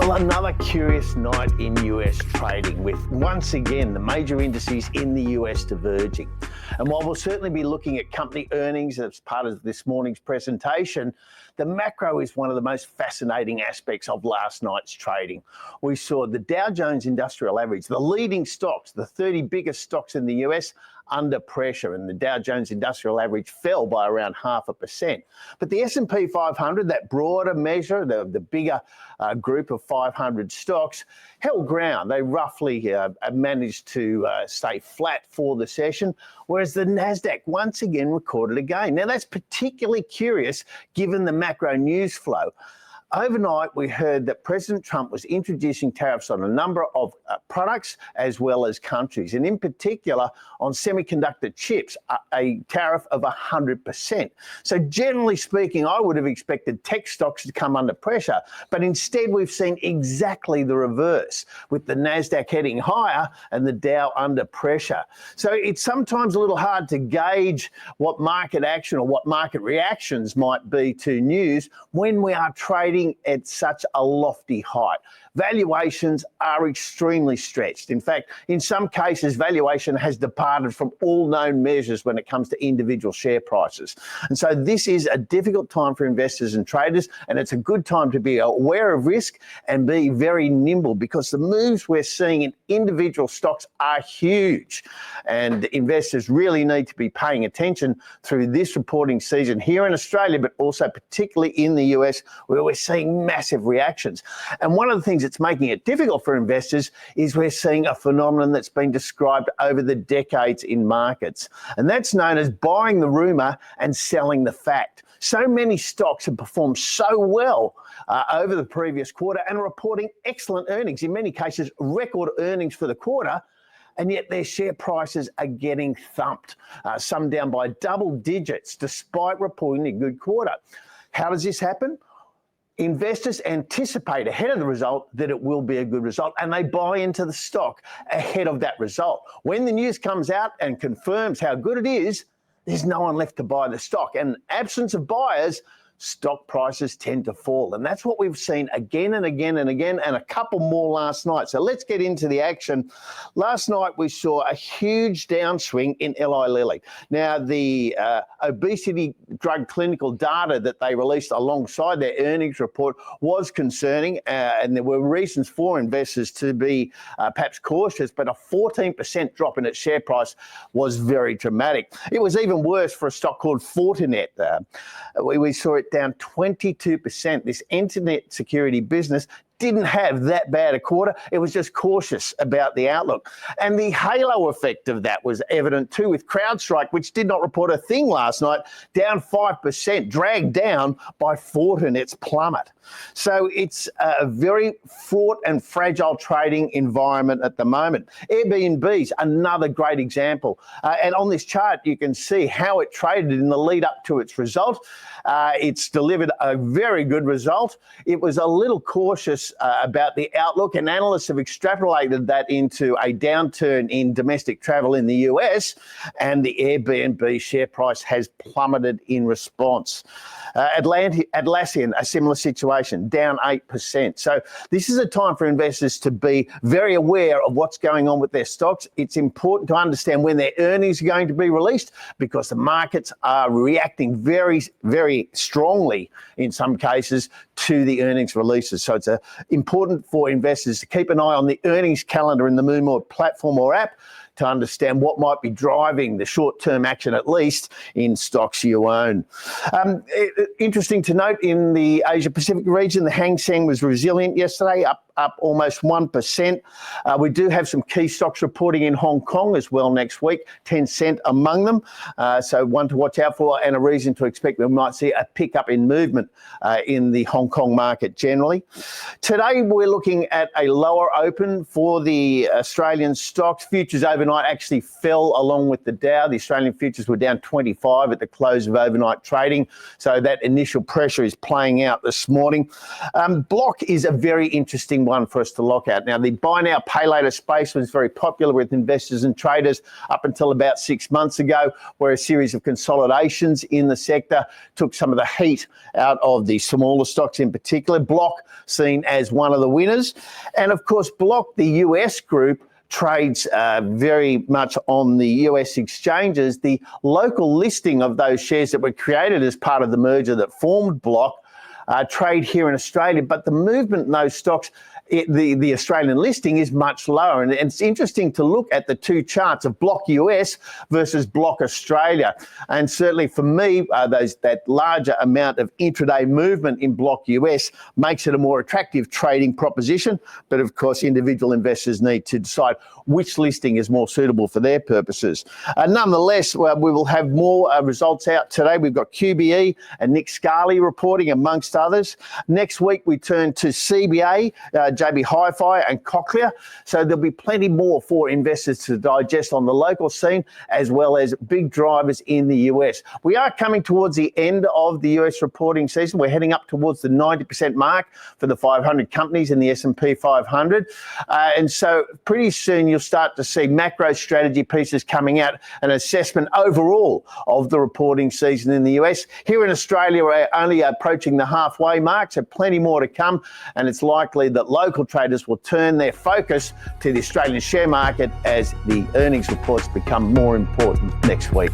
Well, another curious night in US trading with, once again, the major indices in the US diverging. And while we'll certainly be looking at company earnings as part of this morning's presentation, the macro is one of the most fascinating aspects of last night's trading. We saw the Dow Jones Industrial Average, the leading stocks, the 30 biggest stocks in the US, under pressure, and the Dow Jones Industrial Average fell by around 0.5%. But the S&P 500, that broader measure, the bigger group of 500 stocks, held ground. They roughly managed to stay flat for the session, whereas the Nasdaq once again recorded a gain. Now that's particularly curious given the macro news flow. Overnight, we heard that President Trump was introducing tariffs on a number of products as well as countries, and in particular on semiconductor chips, a tariff of 100%. So generally speaking, I would have expected tech stocks to come under pressure, but instead we've seen exactly the reverse, with the Nasdaq heading higher and the Dow under pressure. So it's sometimes a little hard to gauge what market action or what market reactions might be to news when we are trading at such a lofty height. Valuations are extremely stretched. In fact, in some cases, valuation has departed from all known measures when it comes to individual share prices. And so this is a difficult time for investors and traders, and it's a good time to be aware of risk and be very nimble, because the moves we're seeing in individual stocks are huge. And investors really need to be paying attention through this reporting season here in Australia, but also particularly in the US, where we're seeing massive reactions. And one of the things that's making it difficult for investors is we're seeing a phenomenon that's been described over the decades in markets, and that's known as buying the rumour and selling the fact. So many stocks have performed so well over the previous quarter and are reporting excellent earnings, in many cases record earnings for the quarter, and yet their share prices are getting thumped, some down by double digits despite reporting a good quarter. How does this happen? Investors anticipate ahead of the result that it will be a good result, and they buy into the stock ahead of that result. When the news comes out and confirms how good it is, there's no one left to buy the stock. And absence of buyers, stock prices tend to fall. And that's what we've seen again and again and again, and a couple more last night. So let's get into the action. Last night, we saw a huge downswing in Eli Lilly. Now, the obesity drug clinical data that they released alongside their earnings report was concerning, and there were reasons for investors to be perhaps cautious, but a 14% drop in its share price was very dramatic. It was even worse for a stock called Fortinet. We saw it down 22%. This internet security business didn't have that bad a quarter. It was just cautious about the outlook. And the halo effect of that was evident too with CrowdStrike, which did not report a thing last night, down 5%, dragged down by Fortinet's plummet. So it's a very fraught and fragile trading environment at the moment. Airbnb's another great example. And on this chart, you can see how it traded in the lead up to its result. It's delivered a very good result. It was a little cautious about the outlook, and analysts have extrapolated that into a downturn in domestic travel in the US, and the Airbnb share price has plummeted in response. Atlassian, a similar situation, down 8%. So this is a time for investors to be very aware of what's going on with their stocks. It's important to understand when their earnings are going to be released, because the markets are reacting very, very strongly in some cases to the earnings releases. So it's important for investors to keep an eye on the earnings calendar in the Moonmore platform or app to understand what might be driving the short-term action, at least in stocks you own. Interesting to note, in the Asia-Pacific region, the Hang Seng was resilient yesterday, up almost 1%. We do have some key stocks reporting in Hong Kong as well next week, Tencent among them. So one to watch out for, and a reason to expect we might see a pickup in movement in the Hong Kong market generally. Today, we're looking at a lower open for the Australian stocks. Futures overnight overnight actually fell along with the Dow. The Australian futures were down 25 at the close of overnight trading. So that initial pressure is playing out this morning. Block is a very interesting one for us to look at. Now, the buy now, pay later space was very popular with investors and traders up until about 6 months ago, where a series of consolidations in the sector took some of the heat out of the smaller stocks in particular. Block seen as one of the winners. And of course, Block, the US group, trades very much on the US exchanges. The local listing of those shares that were created as part of the merger that formed Block trade here in Australia, but the movement in those stocks, the Australian listing is much lower. And it's interesting to look at the two charts of Block US versus Block Australia. And certainly for me, that larger amount of intraday movement in Block US makes it a more attractive trading proposition. But of course, individual investors need to decide which listing is more suitable for their purposes. Nonetheless, we will have more results out today. We've got QBE and Nick Scali reporting, amongst others. Next week, we turn to CBA, JB Hi-Fi and Cochlear. So there'll be plenty more for investors to digest on the local scene, as well as big drivers in the US. We are coming towards the end of the US reporting season. We're heading up towards the 90% mark for the 500 companies in the S&P 500. And so pretty soon you'll start to see macro strategy pieces coming out, an assessment overall of the reporting season in the US. Here in Australia, we're only approaching the halfway mark, so plenty more to come. And it's likely that local traders will turn their focus to the Australian share market as the earnings reports become more important next week.